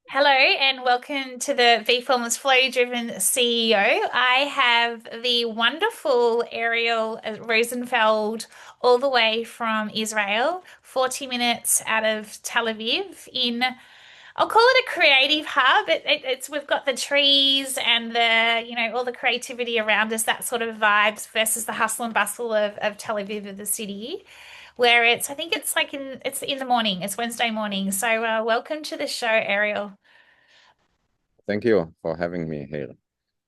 Hello and welcome to the Bee Formless Flow Driven CEO. I have the wonderful Ariel Rosenfeld all the way from Israel, 40 minutes out of Tel Aviv in, I'll call it a creative hub. It's we've got the trees and all the creativity around us, that sort of vibes versus the hustle and bustle of Tel Aviv of the city. Where I think it's in the morning. It's Wednesday morning. So welcome to the show, Ariel. Thank you for having me here.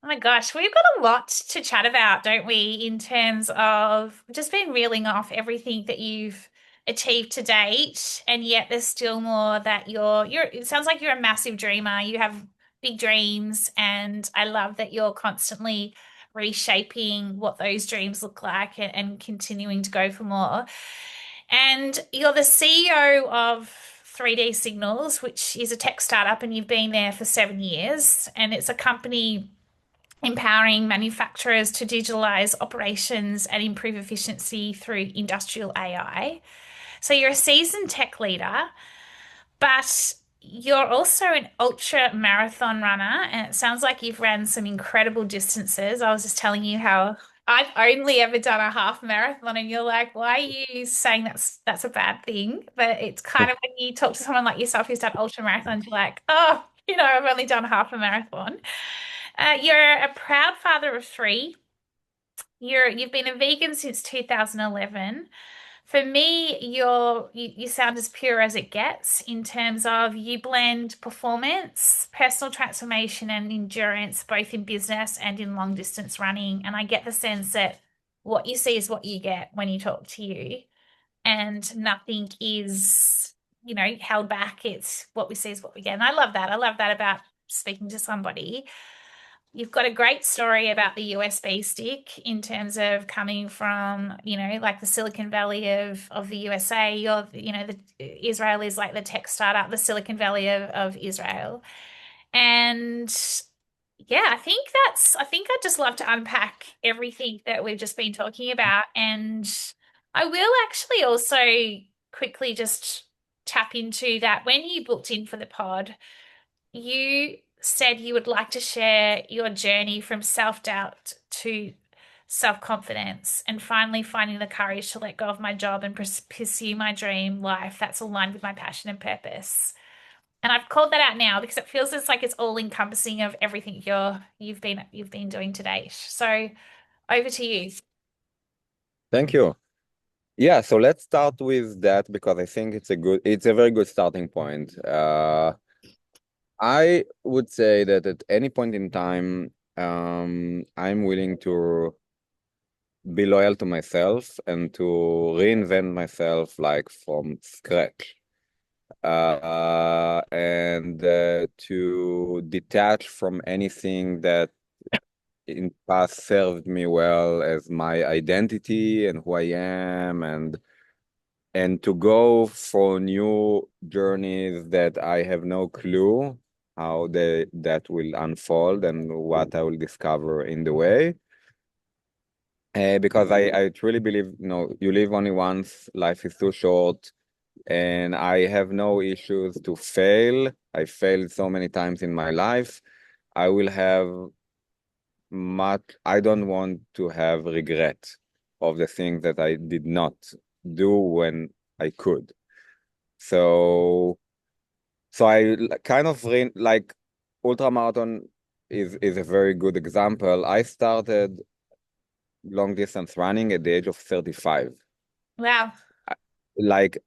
Oh my gosh, we've got a lot to chat about, don't we, in terms of just been reeling off everything that you've achieved to date, and yet there's still more that it sounds like you're a massive dreamer. You have big dreams, and I love that you're constantly reshaping what those dreams look like and continuing to go for more. And you're the CEO of 3D Signals, which is a tech startup, and you've been there for 7 years, and it's a company empowering manufacturers to digitalize operations and improve efficiency through industrial AI. So you're a seasoned tech leader, but you're also an ultra marathon runner, and it sounds like you've ran some incredible distances. I was just telling you how I've only ever done a half marathon, and you're like, why are you saying that's a bad thing? But it's kind of when you talk to someone like yourself who's done ultra marathons, you're like, oh, I've only done half a marathon. You're a proud father of three. You've been a vegan since 2011. For me, you sound as pure as it gets in terms of you blend performance, personal transformation, and endurance, both in business and in long distance running. And I get the sense that what you see is what you get when you talk to you, and nothing is, held back. It's what we see is what we get. And I love that. I love that about speaking to somebody. You've got a great story about the USB stick in terms of coming from, like the Silicon Valley of the USA. Israel is like the tech startup, the Silicon Valley of Israel. And yeah, I think I'd just love to unpack everything that we've just been talking about. And I will actually also quickly just tap into that when you booked in for the pod. You said you would like to share your journey from self-doubt to self-confidence and finally finding the courage to let go of my job and pursue my dream life that's aligned with my passion and purpose. And I've called that out now because it feels as like it's all encompassing of everything you've been doing to date. So over to you. Thank you. Yeah, so let's start with that because I think it's a very good starting point. I would say that at any point in time, I'm willing to be loyal to myself and to reinvent myself like from scratch. And to detach from anything that in past served me well as my identity and who I am and to go for new journeys that I have no clue how that will unfold and what I will discover in the way. Because I truly believe, you live only once, life is too short, and I have no issues to fail. I failed so many times in my life. I will have I don't want to have regret of the things that I did not do when I could. So, so kind of like ultramarathon is a very good example. I started long distance running at the age of 35. Wow. Like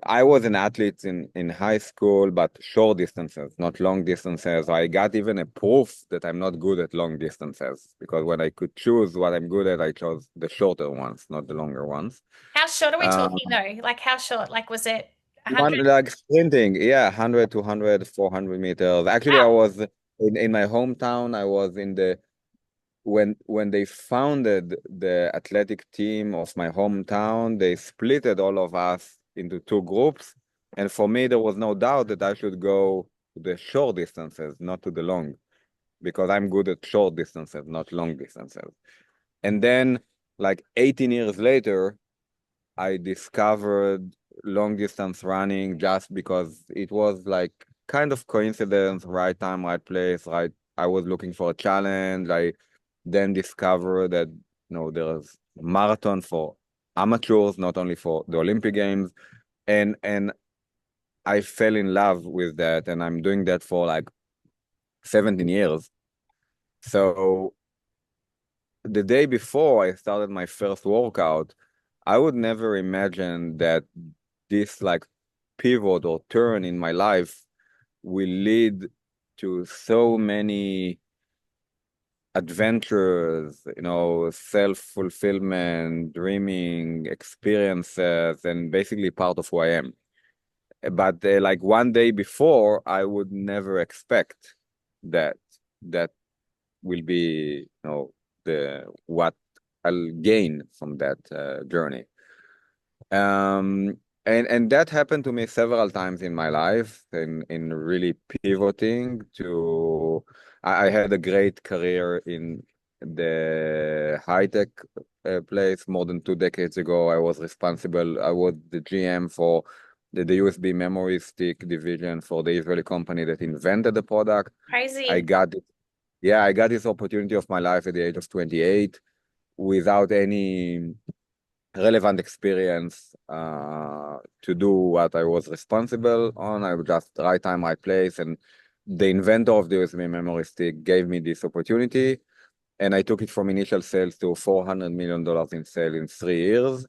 I was an athlete in high school, but short distances, not long distances. I got even a proof that I'm not good at long distances because when I could choose what I'm good at, I chose the shorter ones, not the longer ones. How short are we Uh, talking though? Like how short? Like was it 100? One like sprinting, yeah, 100, 200, 400 meters. Actually, I Wow. was in my hometown. I was in the when they founded the athletic team of my hometown, they splitted all of us into two groups. And for me, there was no doubt that I should go to the short distances, not to the long, because I'm good at short distances, not long distances. And then, like 18 years later, I discovered long distance running just because it was like kind of coincidence, right time, right place, right. I was looking for a challenge. I then discovered that there's marathon for amateurs, not only for the Olympic Games, and I fell in love with that, and I'm doing that for like 17 years. So the day before I started my first workout, I would never imagine that this like pivot or turn in my life will lead to so many adventures, self-fulfillment, dreaming, experiences, and basically part of who I am. But like one day before, I would never expect that that will be, the what I'll gain from that journey. Um, and that happened to me several times in my life, in really pivoting to. I had a great career in the high tech place more than 2 decades ago. I was responsible. I was the GM for the USB memory stick division for the Israeli company that invented the product. I Crazy. got it. Yeah, I got this opportunity of my life at the age of 28 without any relevant experience to do what I was responsible on. I was just right time, right place. And the inventor of the USB memory stick gave me this opportunity. And I took it from initial sales to $400 million in sales in 3 years.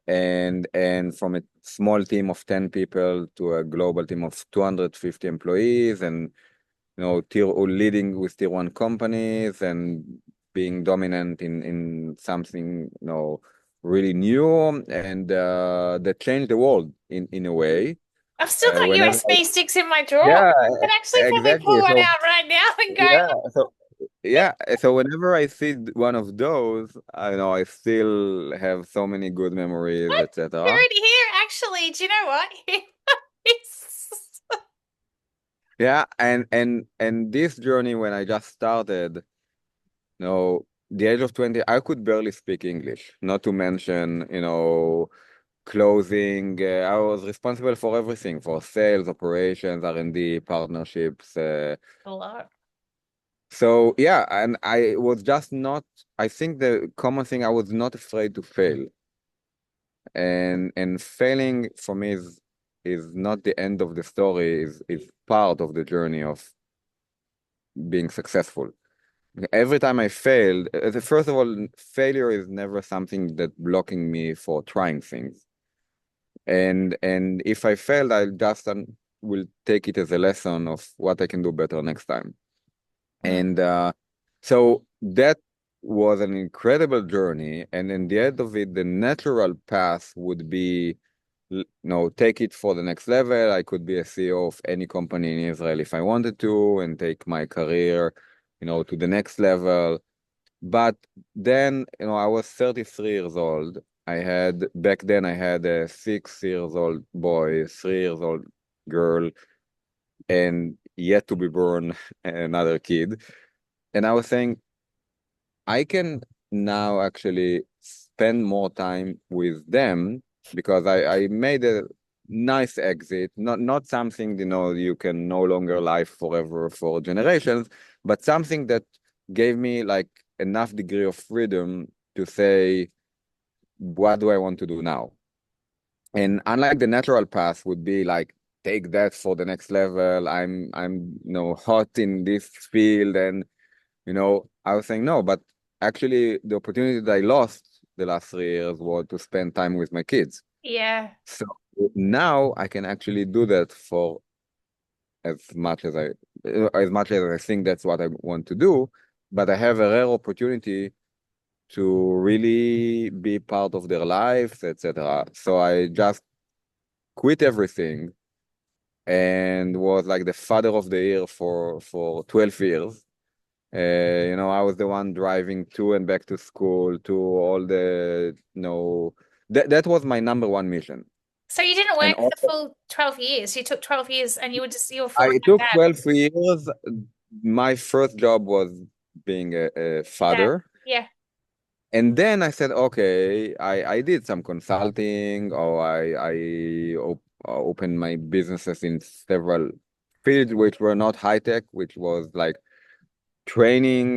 And from a small team of 10 people to a global team of 250 employees, and leading with tier one companies and being dominant in something really new, and that changed the world in a way. I've still got Whenever USB sticks in my drawer. Yeah, I can actually probably pull exactly. one So out right now and go, yeah, look, so yeah, so whenever I see one of those, I know I still have so many good memories, here etc. it here. Actually, do you know what? It's- Yeah, and this journey when I just started. No, the age of 20, I could barely speak English, not to mention, closing. I was responsible for everything, for sales, operations, R&D, partnerships. A lot. So yeah, and I was just not, I think the common thing, I was not afraid to fail. And failing for me is not the end of the story, is part of the journey of being successful. Every time I failed, first of all, failure is never something that blocking me for trying things. And if I failed, I just will take it as a lesson of what I can do better next time. Mm. And so that was an incredible journey. And in the end of it, the natural path would be, take it for the next level. I could be a CEO of any company in Israel if I wanted to, and take my career, to the next level. But then, I was 33 years old. Back then, I had a 6 years old boy, 3 years old girl, and yet to be born another kid. And I was saying, I can now actually spend more time with them because I made a nice exit, not something, you can no longer live forever for generations, but something that gave me like enough degree of freedom to say, what do I want to do now? And unlike the natural path would be like, take that for the next level. I'm hot in this field, and I was saying no, but actually the opportunity that I lost the last 3 years was to spend time with my kids. Yeah. So now I can actually do that for as much as I think that's what I want to do, but I have a rare opportunity to really be part of their lives, etc. So I just quit everything and was like the father of the year for 12 years. I was the one driving to and back to school, to all the, that was my number one mission. So you didn't And work the also, full 12 years. You took 12 years and you were I full-time took dad. 12 years. My first job was being a Dad. father. Yeah. And then I said, okay, I did some consulting, or I opened my businesses in several fields which were not high tech, which was like training,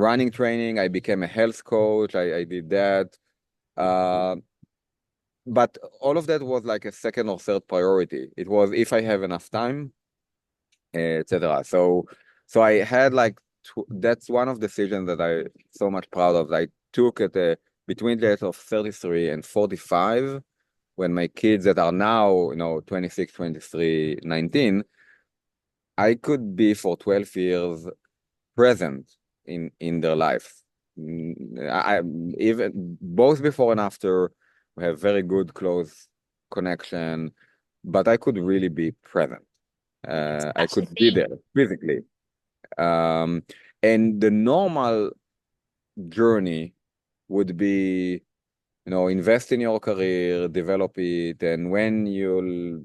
running training. I became a health coach. I did that. Uh, but all of that was like a second or third priority. It was if I have enough time, etc. So I had like that's one of the decisions that I so much proud of. I took at between the age of 33 and 45 when my kids that are now, 26, 23, 19, I could be for 12 years present in their life. I even both before and after we have very good close connection, but I could really be present. I Such a could be thing. there physically. Um, and the normal journey would be, invest in your career, develop it, and when you'll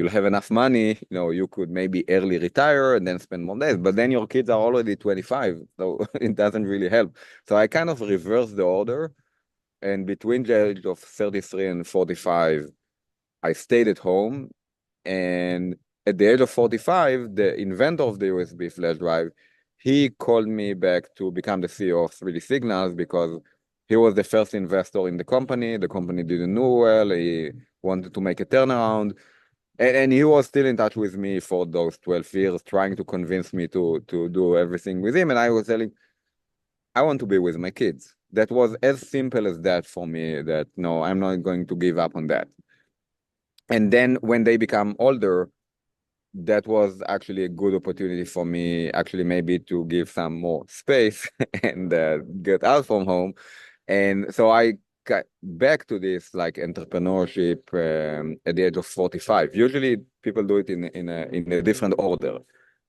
have enough money, you could maybe early retire and then spend more days. But then your kids are already 25, so it doesn't really help. So I kind of reversed the order, and between the age of 33 and 45, I stayed at home, and at the age of 45, the inventor of the USB flash drive, he called me back to become the CEO of 3D Signals because he was the first investor in the company. The company didn't do well. He wanted to make a turnaround. And he was still in touch with me for those 12 years, trying to convince me to do everything with him. And I was telling, I want to be with my kids. That was as simple as that for me, that no, I'm not going to give up on that. And then when they become older, that was actually a good opportunity for me, actually maybe to give some more space and get out from home. And so I got back to this like entrepreneurship at the age of 45. Usually people do it in a different order.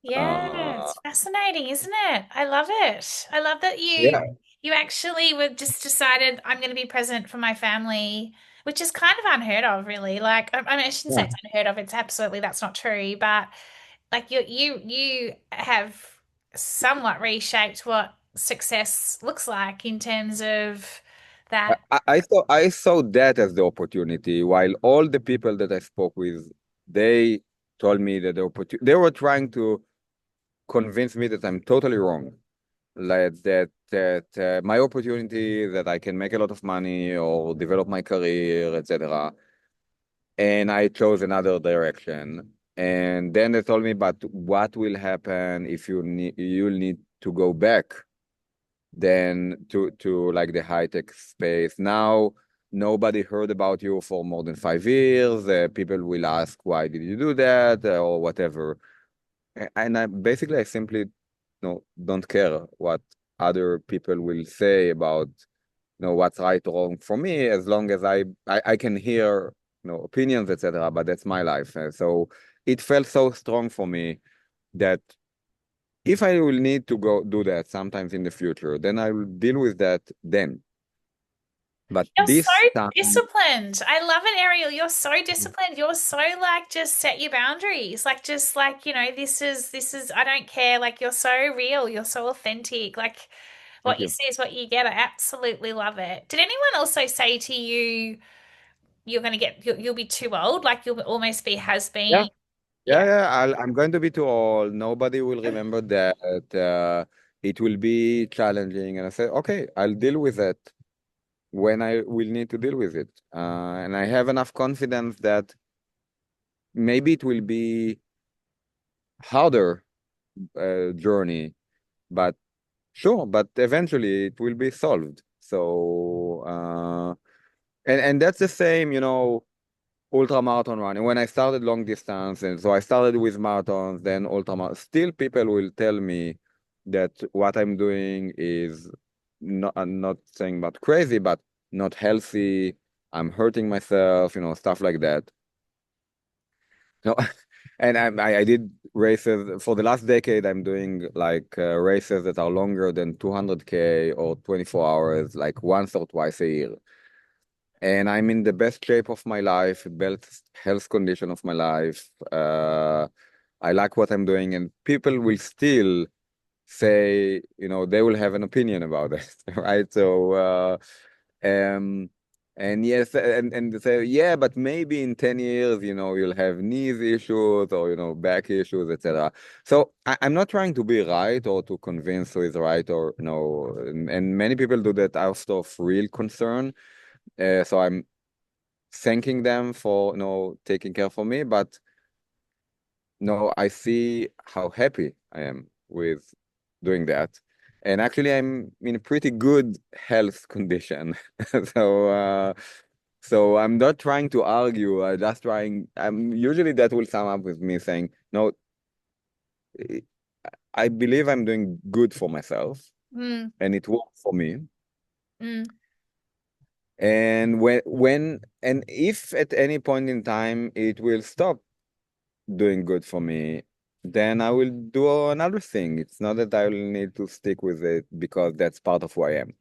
Yeah, Uh, it's fascinating, isn't it? I love it. I love that yeah, you actually were just decided I'm going to be present for my family, which is kind of unheard of, really. Like, I mean, I shouldn't say yeah. it's unheard of. It's absolutely that's not true, but like you have somewhat reshaped what success looks like in terms of that. I saw that as the opportunity, while all the people that I spoke with, they told me that they were trying to convince me that I'm totally wrong. Like that my opportunity that I can make a lot of money or develop my career, etc. And I chose another direction. And then they told me, but what will happen if you'll need to go back then to like the high tech space? Now nobody heard about you for more than 5 years. People will ask, why did you do that, or whatever. And I simply no, don't care what other people will say about what's right or wrong for me, as long as I can hear opinions, etc. But that's my life. So it felt so strong for me that if I will need to go do that sometimes in the future, then I will deal with that then. But You're so this time, disciplined. I love it, Ariel. You're so disciplined. You're so like just set your boundaries. Like just like, this is I don't care. Like you're so real. You're so authentic. Like thank what you you. see is what you get. I absolutely love it. Did anyone also say to you you're going to you'll be too old? Like you'll almost be has Yeah, been. yeah, Yeah. yeah. I'm going to be too old. Nobody will remember that. It will be challenging. And I said, okay, I'll deal with it when I will need to deal with it. And I have enough confidence that maybe it will be harder journey, but sure, but eventually it will be solved. So and that's the same, ultra marathon running. When I started long distance, and so I started with marathons, then ultra marathon. Still, people will tell me that what I'm doing is not. I'm not saying about crazy, but not healthy. I'm hurting myself, stuff like that. No, and I did races for the last decade. I'm doing like races that are longer than 200K or 24 hours, like once or twice a year. And I'm in the best shape of my life, best health condition of my life. I like what I'm doing, and people will still say, they will have an opinion about it, right? So, um, And yes, and they say, yeah, but maybe in 10 years, you'll have knees issues or, back issues, etc. So I'm not trying to be right or to convince who is right or no. And many people do that out of real concern. So I'm thanking them for, taking care for me. But no, I see how happy I am with doing that. And actually, I'm in a pretty good health condition. So, so I'm not trying to argue. I'm just trying. I'm usually that will sum up with me saying, no, I believe I'm doing good for myself, Mm, and it works for me. mm. And and if at any point in time it will stop doing good for me, then I will do another thing. It's not that I will need to stick with it because that's part of who I am.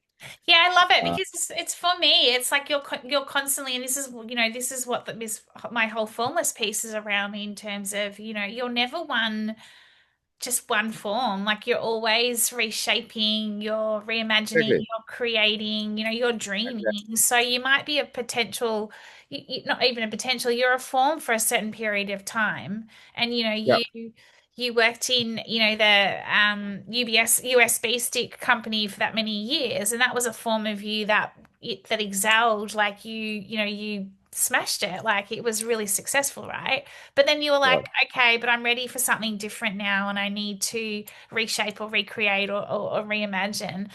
Yeah, I love it Uh, because it's for me. It's like you're constantly, and this is this is what my whole formless piece is around in terms of you're never one just one form. Like you're always reshaping, you're reimagining, exactly. you're creating, you're Exactly. dreaming. So you might be a potential, not even a potential, you're a form for a certain period of time. And Yeah. you worked in, the UBS USB stick company for that many years, and that was a form of you that excelled. Like you smashed it. Like it was really successful, right? But then you were like, Right. okay, but I'm ready for something different now, and I need to reshape or recreate or reimagine.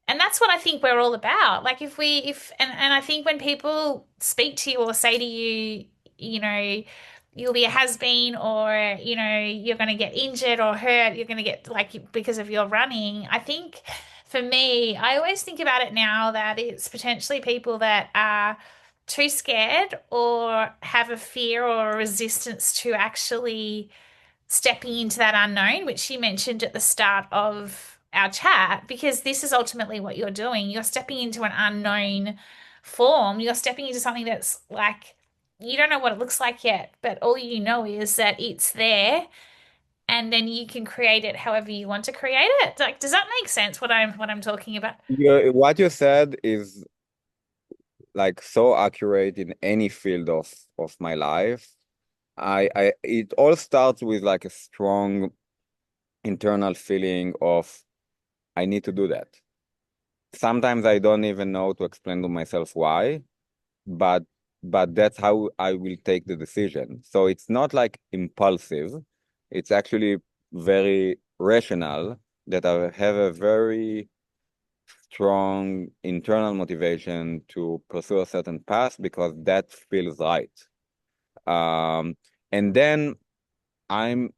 And that's what I think we're all about. Like and I think when people speak to you or say to you, you'll be a has-been, or you're going to get injured or hurt, you're going to get like because of your running. I think for me, I always think about it now that it's potentially people that are too scared or have a fear or a resistance to actually stepping into that unknown, which you mentioned at the start of our chat, because this is ultimately what you're doing. You're stepping into an unknown form. You're stepping into something that's like you don't know what it looks like yet, but all you know is that it's there, and then you can create it however you want to create it. Like, does that make sense what I'm talking about? What you said is like so accurate in any field of my life. It all starts with like a strong internal feeling of I need to do that. Sometimes I don't even know to explain to myself why, but that's how I will take the decision. So it's not like impulsive. It's actually very rational that I have a very strong internal motivation to pursue a certain path because that feels right. Um, and then I'm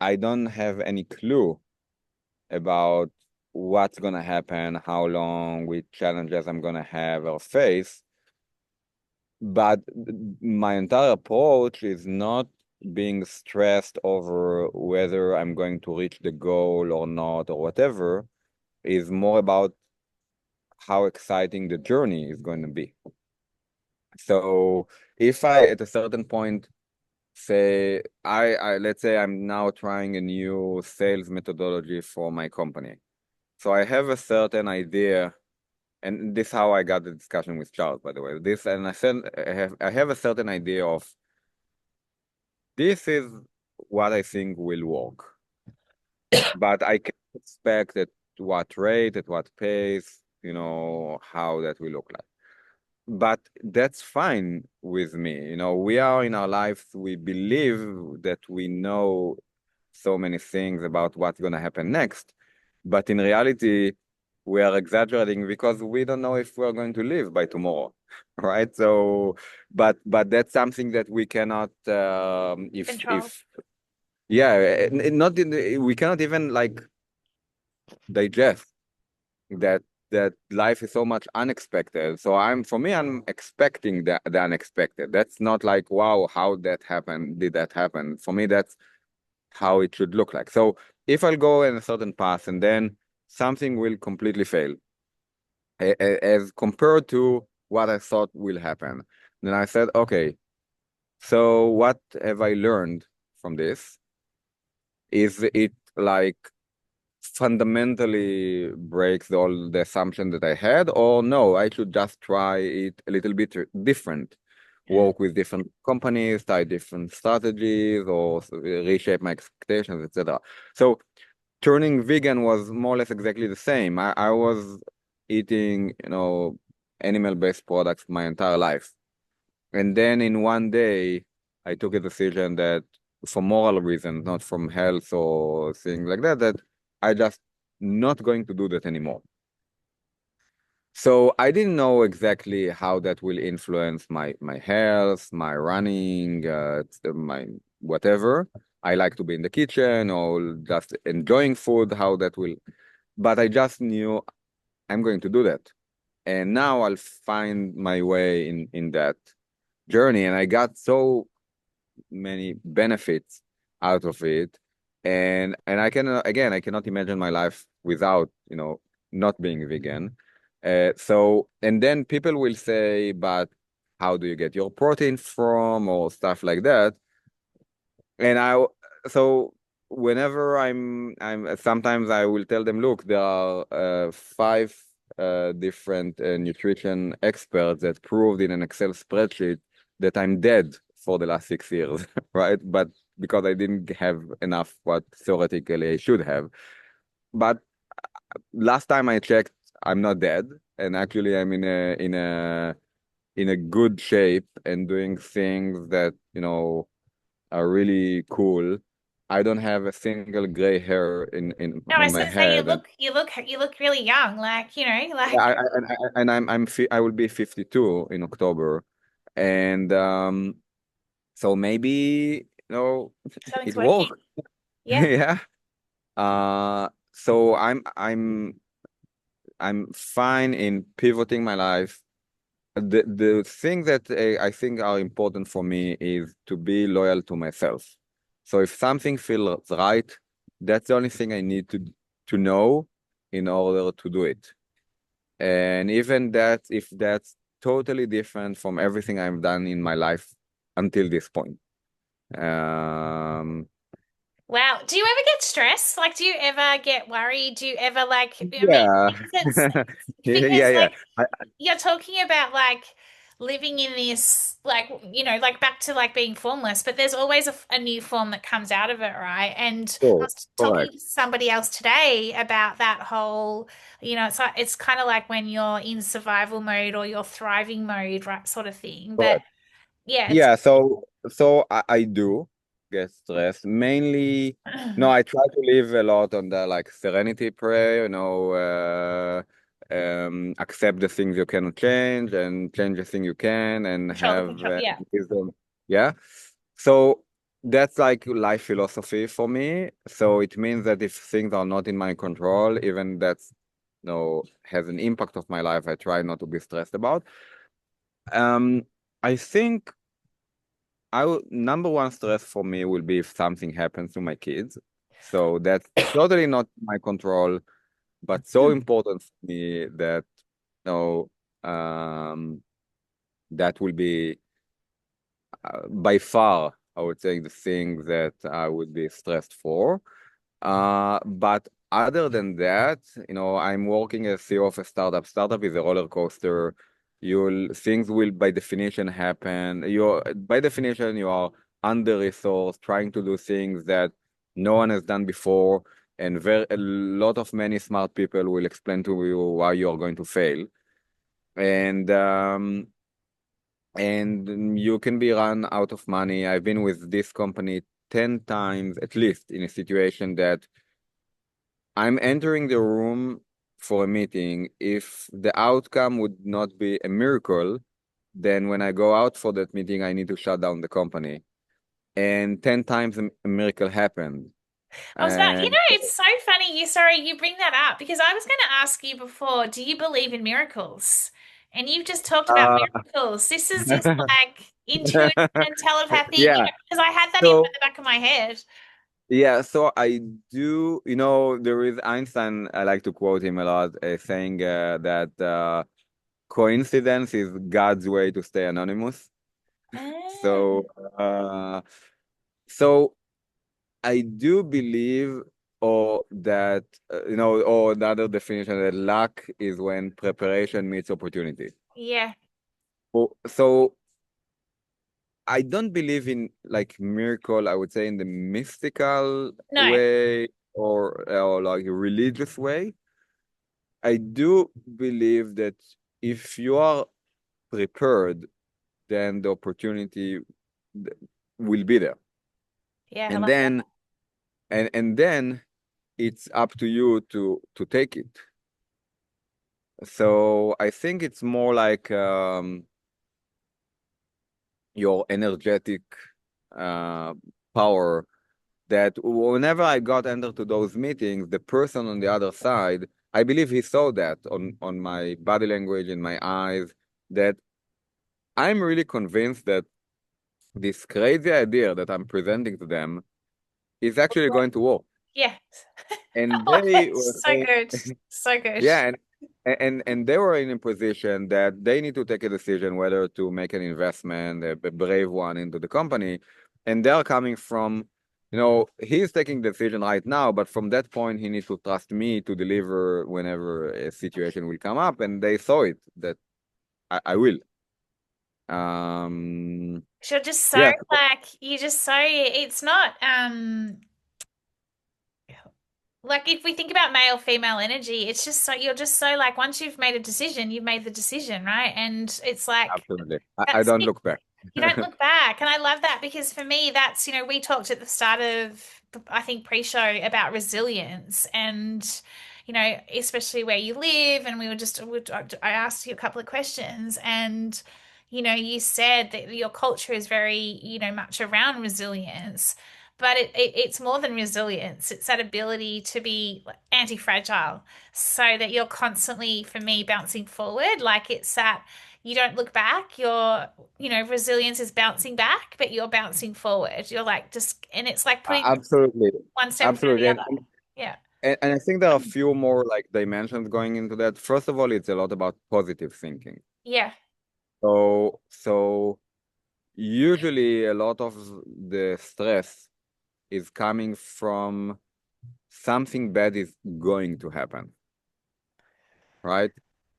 I don't have any clue about what's gonna happen, how long, which challenges I'm gonna have or face. But my entire approach is not being stressed over whether I'm going to reach the goal or not or whatever, is more about how exciting the journey is going to be. So if I at a certain point say I let's say I'm now trying a new sales methodology for my company. So I have a certain idea, and this is how I got the discussion with Charles, by the way. This and I said I have a certain idea of this is what I think will work. But I can expect at what rate, at what pace, how that will look like. But that's fine with me. We are in our lives, we believe that we know so many things about what's going to happen next. But in reality, we are exaggerating because we don't know if we're going to live by tomorrow, right? So, but that's something that we cannot, Control. if yeah, not we cannot even like digest that life is so much unexpected. So for me, I'm expecting the unexpected. That's not like, wow, how that happened, did that happen? For me, that's how it should look like. So if I'll go in a certain path and then something will completely fail, as compared to what I thought will happen, then I said, okay, so what have I learned from this? Is it like fundamentally breaks all the assumption that I had, or no, I should just try it a little bit different, work with different companies, try different strategies, or reshape my expectations, etc. So turning vegan was more or less exactly the same. I was eating, animal-based products my entire life. And then in one day, I took a decision that for moral reasons, not from health or things like that, that I just not going to do that anymore. So I didn't know exactly how that will influence my health, my running, my whatever. I like to be in the kitchen or just enjoying food, how that will. But I just knew I'm going to do that. And now I'll find my way in that journey. And I got so many benefits out of it. And I can again, I cannot imagine my life without, not being vegan. So and then people will say, but how do you get your protein from or stuff like that? And so whenever I'm sometimes I will tell them, look, there are five different nutrition experts that proved in an Excel spreadsheet that I'm dead for the last 6 years, right? But because I didn't have enough what theoretically I should have. But last time I checked, I'm not dead, and actually I'm in a good shape and doing things that, are really cool. I don't have a single gray hair in No, I on was my gonna say head, and you look really young, like, yeah, like and I will be 52 in October, and so maybe something's it working. worked. Yeah. Yeah. So I'm fine in pivoting my life. The thing that I think are important for me is to be loyal to myself. So if something feels right, that's the only thing I need to know in order to do it. And even that, if that's totally different from everything I've done in my life until this point. Um, Wow. Do you ever get stressed? Like, do you ever get worried? Do you ever like, I mean, yeah, because yeah, yeah. like you're talking about like living in this, like, like back to like being formless, but there's always a new form that comes out of it, right? And I Oh, was talking correct, to somebody else today about that whole, it's kind of like when you're in survival mode or you're thriving mode, right, sort of thing. But correct. yeah, it's Yeah, so I do get stressed. Mainly, no, I try to live a lot on the like serenity prayer, accept the things you cannot change and change the thing you can and control the have control. Yeah. wisdom. Yeah. So that's like life philosophy for me. So it means that if things are not in my control, even that's has an impact of my life, I try not to be stressed about. Um, I think number one stress for me will be if something happens to my kids. So that's totally not my control, but so important for me that um, that will be by far, I would say, the thing that I would be stressed for. But other than that, I'm working as CEO of a startup. Startup is a roller coaster. Things will by definition happen. By definition, you are under-resourced, trying to do things that no one has done before, and a lot of many smart people will explain to you why you are going to fail. And you can be run out of money. I've been with this company 10 times at least in a situation that I'm entering the room for a meeting. If the outcome would not be a miracle, then when I go out for that meeting, I need to shut down the company. And 10 times a miracle happened. I was about, And it's so funny you bring that up because I was going to ask you before, do you believe in miracles? And you've just talked about uh, miracles. This is just like intuition and telepathy, yeah, because I had that in so the back of my head. yeah, so I do, there is Einstein, I like to quote him a lot, saying that coincidence is God's way to stay anonymous. Ah, So, uh, so I do believe, or that or another definition that luck is when preparation meets opportunity. Yeah. So I don't believe in like miracle, I would say in the mystical No. way or like a religious way. I do believe that if you are prepared, then the opportunity will be there. Yeah, I And love that. then and then it's up to you to take it. So I think it's more like your energetic uh, power that whenever I got entered to those meetings, the person on the other side, I believe he saw that on my body language, in my eyes, that I'm really convinced that this crazy idea that I'm presenting to them is actually going to work. Yeah. And Oh, they were that's so saying, good. So good. yeah, and they were in a position that they need to take a decision whether to make an investment, a brave one into the company, and they're coming from, he's taking the decision right now, but from that point he needs to trust me to deliver whenever a situation will come up, and they saw it that I will. Um, You're just so yeah, like you just so it's not like if we think about male female energy, it's just so you're just so like once you've made a decision, you've made the decision, right? And it's like absolutely. I that's don't it. look back. You don't look back. And I love that because for me, that's, we talked at the start of, I think, pre-show about resilience and, especially where you live. And I asked you a couple of questions and, you said that your culture is very, much around resilience. But it's more than resilience. It's that ability to be anti-fragile so that you're constantly, for me, bouncing forward. Like it's that you don't look back. Resilience is bouncing back, but you're bouncing forward. You're like and it's like putting Absolutely. one step in front of Absolutely. the And, other. Yeah. and I think there are a few more like dimensions going into that. First of all, it's a lot about positive thinking. Yeah. So usually a lot of the stress is coming from something bad is going to happen, right?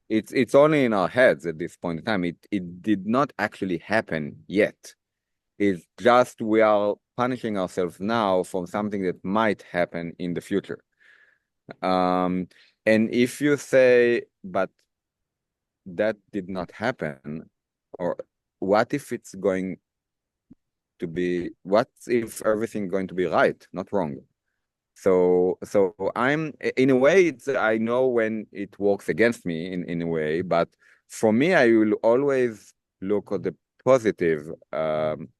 It's only in our heads at this point in time. It did not actually happen yet. It's just we are punishing ourselves now from something that might happen in the future. Um, and if you say, but that did not happen, or what if it's going to be, what if everything going to be right, not wrong? So I'm in a way it's I know when it works against me in a way, but for me I will always look at the positive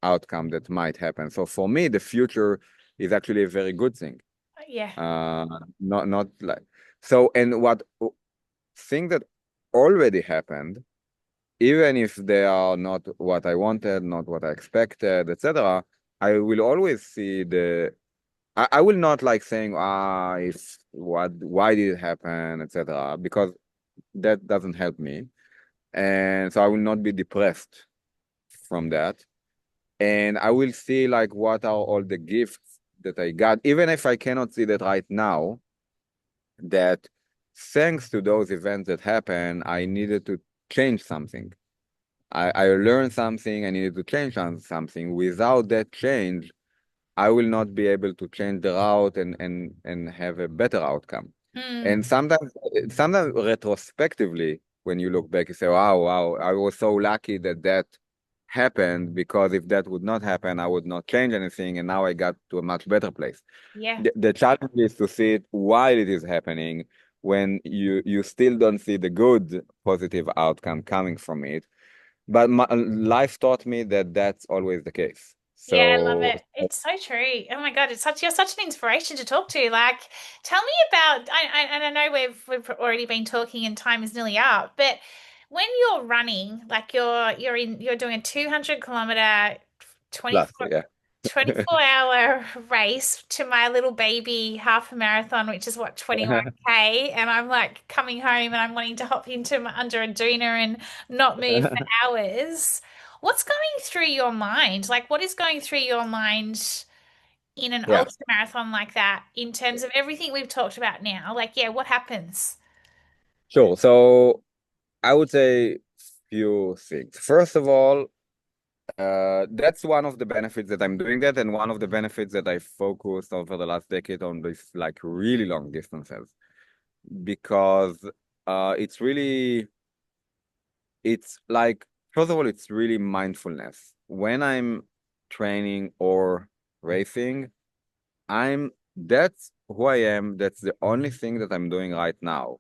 outcome that might happen. So for me the future is actually a very good thing. Yeah. Uh, not like so. And what thing that already happened, even if they are not what I wanted, not what I expected, etc., I will always see I will not like saying, if what, why did it happen, etc., because that doesn't help me. And so I will not be depressed from that. And I will see like what are all the gifts that I got, even if I cannot see that right now, that thanks to those events that happened, I needed to change something. I learned something, I needed to change something. Without that change, I will not be able to change the route and have a better outcome. Mm. And sometimes retrospectively, when you look back, you say, wow, I was so lucky that that happened, because if that would not happen, I would not change anything, and now I got to a much better place. Yeah. The challenge is to see it while it is happening, when you still don't see the good positive outcome coming from it. But life taught me that that's always the case. Yeah, I love So it. It's so true. Oh my God, you're such an inspiration to talk to. Like, tell me about and I know we've already been talking and time is nearly up, but when you're running, like you're doing a 200 kilometer plus, 24 yeah. 24-hour race to my little baby half a marathon, which is what, 21K. And I'm like coming home and I'm wanting to hop into under a doona and not move for hours. What's going through your mind? Like, what is going through your mind in an Yeah, ultra marathon like that in terms of everything we've talked about now? Like, yeah, what happens? sure. So I would say few things. First of all, that's one of the benefits that I'm doing that, and one of the benefits that I focused over the last decade on this like really long distances because it's really it's like first of all it's really mindfulness. When I'm training or racing, I'm that's who I am. That's the only thing that I'm doing right now.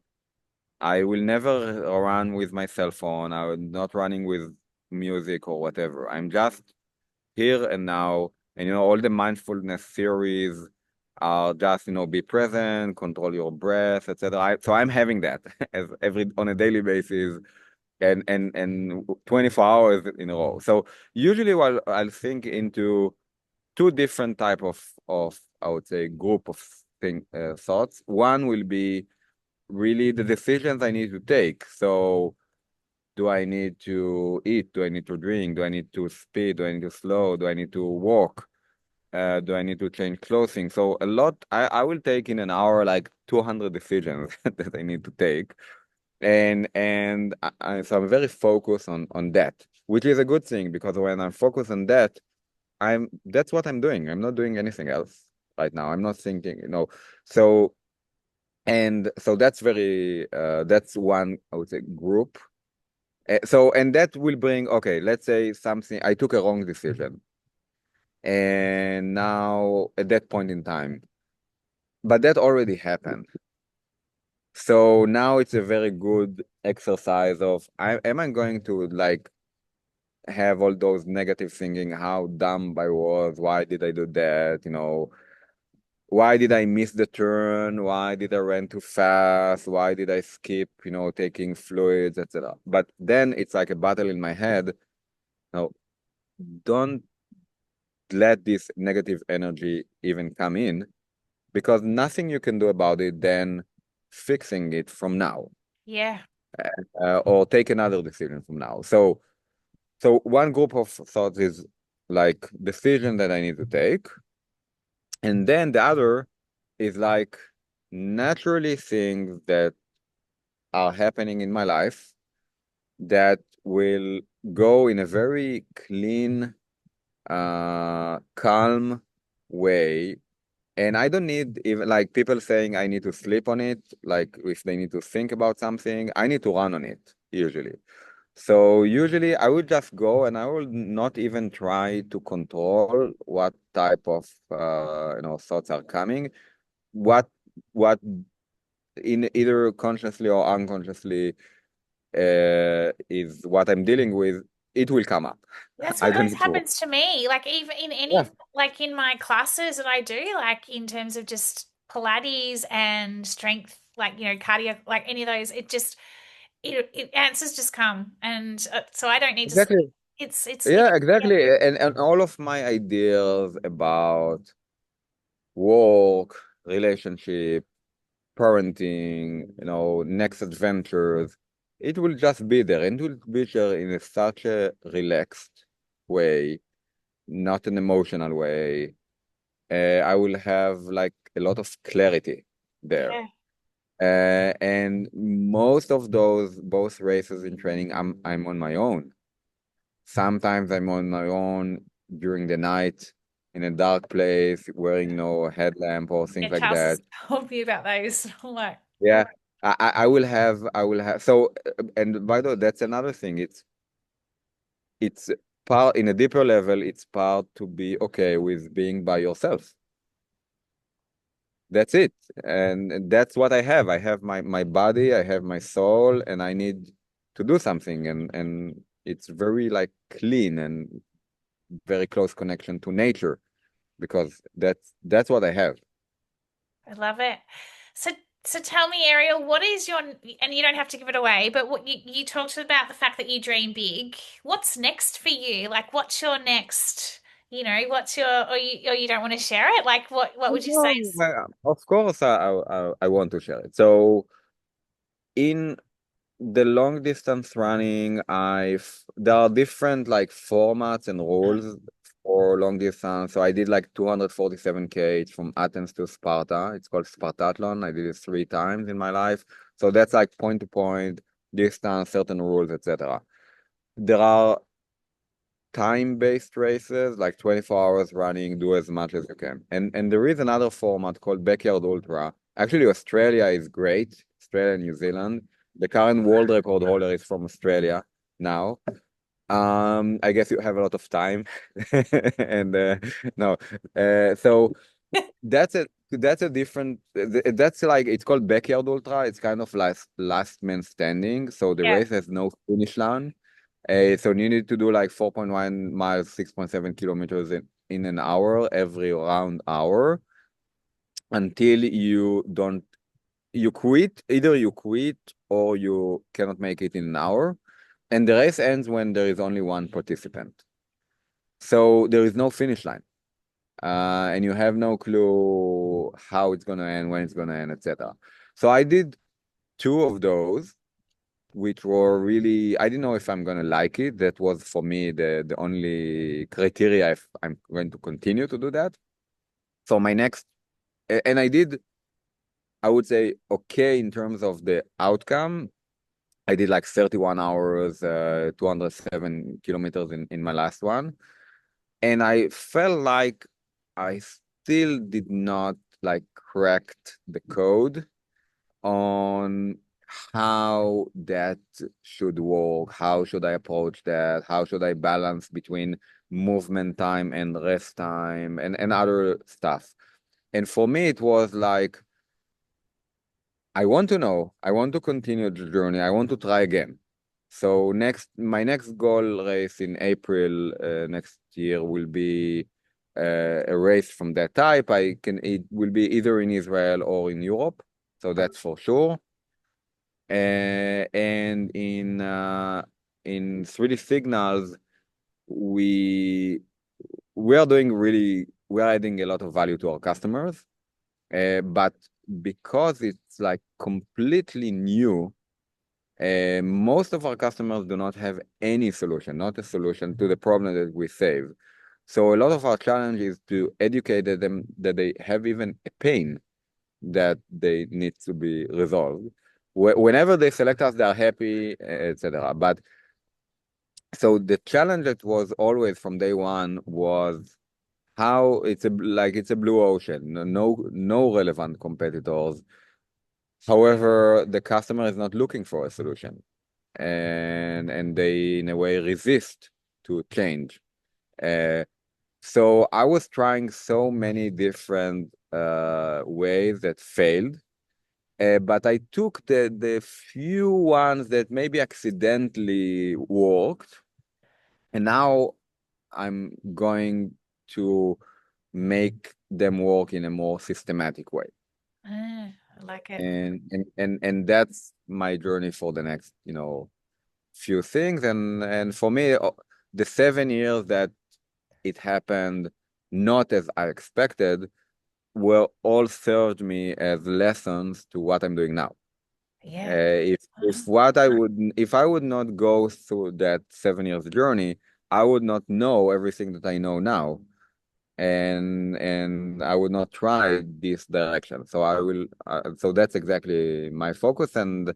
I will never run with my cell phone. I'm not running with music or whatever. I'm just here and now. And all the mindfulness theories are just, be present, control your breath, etc. So I'm having that as every on a daily basis and 24 hours in a row. So usually what I'll think into two different type of I would say group of thoughts. One will be really the decisions I need to take. So do I need to eat? Do I need to drink? Do I need to speed? Do I need to slow? Do I need to walk? Do I need to change clothing? So a lot, I will take in an hour like 200 decisions that I need to take. So I'm very focused on that, which is a good thing because when I'm focused on that, that's what I'm doing. I'm not doing anything else right now. I'm not thinking. So so that's one, I would say, group. And that will bring, okay, let's say something, I took a wrong decision. And now at that point in time, but that already happened. So now it's a very good exercise of, am I going to like have all those negative thinking, how dumb I was, why did I do that, why did I miss the turn? Why did I run too fast? Why did I skip, taking fluids, etc. But then it's like a battle in my head. No, don't let this negative energy even come in because nothing you can do about it then fixing it from now Yeah. or take another decision from now. So one group of thoughts is like decision that I need to take. And then the other is like naturally things that are happening in my life that will go in a very clean, calm way. And I don't need even like people saying I need to sleep on it. Like if they need to think about something, I need to run on it usually. So usually I would just go and I will not even try to control what type of thoughts are coming. What what in either consciously or unconsciously is what I'm dealing with, it will come up. That's I what don't always need to. happens to me. Like even in Yeah, any like in my classes that I do, like in terms of just Pilates and strength, like cardio, like any of those, it answers just come, and so I don't need to sleep. exactly. It's Yeah, yeah, exactly. And all of my ideas about work, relationship, parenting, next adventures, it will just be there and it will be there in such a relaxed way, not an emotional way. I will have like a lot of clarity there. yeah. And most of those, both races in training, I'm on my own. Sometimes I'm on my own during the night in a dark place, wearing no headlamp or Yeah, things like Charles has that. told me about those. I'm like, Yeah, I will have. So, and by the way, that's another thing. It's part in a deeper level. It's part to be okay with being by yourself. That's it, and that's what I have. I have my body, I have my soul, and I need to do something, and it's very like clean and very close connection to nature because that's what I have. I love it. So so tell me, Ariel, what is your and you don't have to give it away, but what you talked about the fact that you dream big. What's next for you? Like what's your next, what's your or you don't want to share it? Like what would you say No, is of course, I want to share it. So in the long distance running, there are different like formats and rules. or long distance. So I did like 247K. It's from Athens to Sparta. It's called Spartathlon. I did it 3 times in my life. So that's like point to point distance, certain rules, etc. There are time-based races, like 24 hours running, do as much as you can. And there is another format called Backyard Ultra. Actually, Australia is great, Australia and New Zealand. The current world record holder is from Australia now. I guess you have a lot of time. And no. So that's a different that's like it's called Backyard Ultra. It's kind of like last man standing. So the Yeah. race has no finish line. So you need to do like 4.1 miles, 6.7 kilometers in an hour every round hour until you quit. Either you quit or you cannot make it in an hour. And the race ends when there is only one participant. So there is no finish line. And you have no clue how it's gonna end, when it's gonna end, etc. So I did two of those, which were really, I didn't know if I'm gonna like it. That was for me the only criteria if I'm going to continue to do that. So my next, and I did, I would say, okay in terms of the outcome. I did like 31 hours, 207 kilometers in my last one. And I felt like I still did not like cracked the code on how that should work. How should I approach that? How should I balance between movement time and rest time and other stuff? And for me, it was like, I want to know, I want to continue the journey, I want to try again. So my next goal race in April next year will be a race from that type. It will be either in Israel or in Europe, so that's for sure. And in 3D Signals, we we are adding a lot of value to our customers, but because it's like completely new, most of our customers do not have any solution, not a solution to the problem that we save. So a lot of our challenge is to educate them that they have even a pain that they need to be resolved. Whenever they select us, they're happy, etc. But so the challenge that was always from day one was how it's a blue ocean, no relevant competitors. However, the customer is not looking for a solution, and they in a way resist to change. Uh, so I was trying so many different ways that failed. But I took the few ones that maybe accidentally worked, and now I'm going to make them work in a more systematic way. I like it. And that's my journey for the next, few things. And for me, the 7 years that it happened not as I expected were all served me as lessons to what I'm doing now. Yeah. If I would not go through that 7 years journey, I would not know everything that I know now, and I would not try this direction. So I will. So that's exactly my focus, and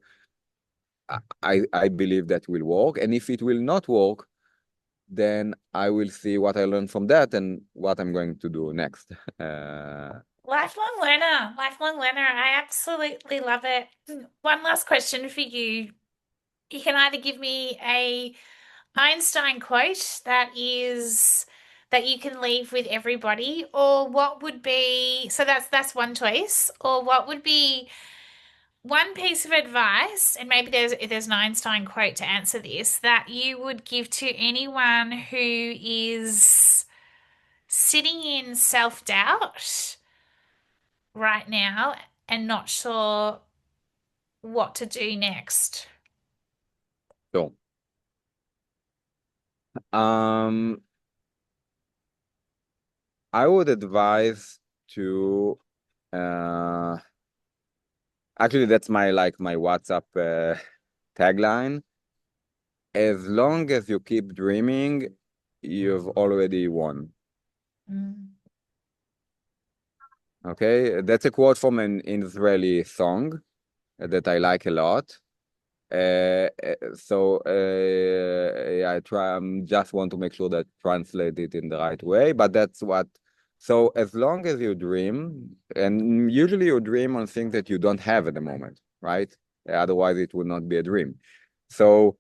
I believe that will work. And if it will not work, then I will see what I learned from that and what I'm going to do next. Lifelong learner, lifelong learner. I absolutely love it. One last question for you. You can either give me a Einstein quote that you can leave with everybody, or what would be, so that's one choice, or what would be one piece of advice, and maybe there's an Einstein quote to answer this, that you would give to anyone who is sitting in self-doubt right now and not sure what to do next. So, um, I would advise to, uh, actually, that's my WhatsApp tagline. As long as you keep dreaming, you've already won. Mm. Okay, that's a quote from an Israeli song that I like a lot. Yeah, I try. Just want to make sure that translate it in the right way. But that's what. So as long as you dream, and usually you dream on things that you don't have at the moment, right? Otherwise, it would not be a dream. So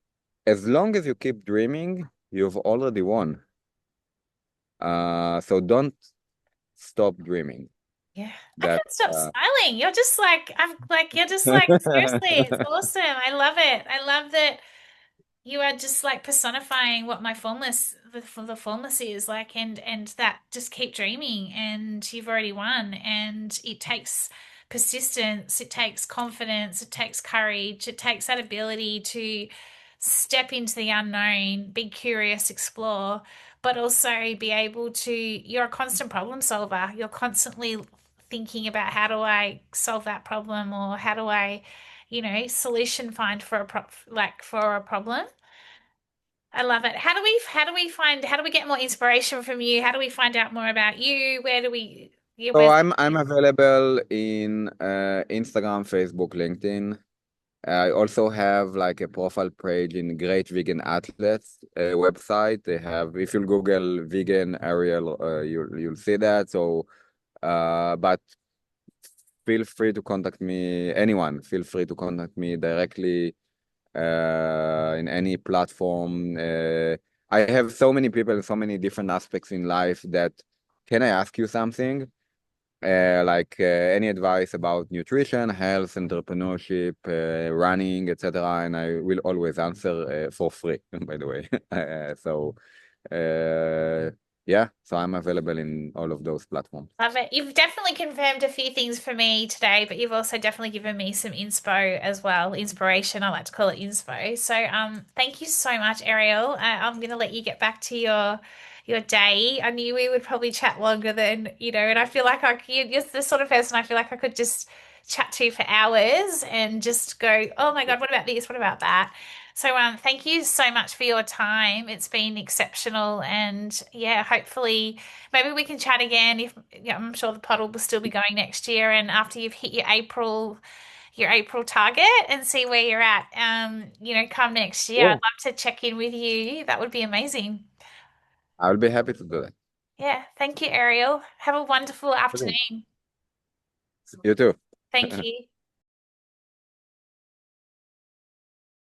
as long as you keep dreaming, you've already won. So don't stop dreaming. Yeah, I That can't stop smiling. You're just like, I'm like, you're just like, seriously, it's awesome. I love it. I love that you are just like personifying what my formless, the formless is like, and that just keep dreaming, and you've already won. And it takes persistence, it takes confidence, it takes courage, it takes that ability to step into the unknown, be curious, explore, but also be able to, you're a constant problem solver. You're constantly thinking about how do I solve that problem, or how do I, solution find for for a problem. I love it. How do we get more inspiration from you? How do we find out more about you? Where do we yeah, so where's I'm available in Instagram, Facebook, LinkedIn. I also have like a profile page in Great Vegan Athletes website. They have, if you Google vegan Ariel, you'll see that. So, but feel free to contact me. Anyone, feel free to contact me directly in any platform. I have so many people, so many different aspects in life that can I ask you something? Any advice about nutrition, health, entrepreneurship, running, etc. And I will always answer for free, by the way. Uh, yeah, so I'm available in all of those platforms. Love it. You've definitely confirmed a few things for me today, but you've also definitely given me some inspo as well. Inspiration, I like to call it inspo. So, thank you so much, Ariel. I'm gonna let you get back to your day. I knew we would probably chat longer than, and I feel like you're the sort of person I feel like I could just chat to for hours and just go, oh my God, what about this? What about that? So, thank you so much for your time. It's been exceptional, and yeah, hopefully. Maybe we can chat again if yeah, I'm sure the pod will still be going next year and after you've hit your April target and see where you're at. Come next year. I'd Cool. love to check in with you. That would be amazing. I'll be happy to do that. Yeah, thank you, Ariel. Have a wonderful Okay. afternoon. You too. Thank you.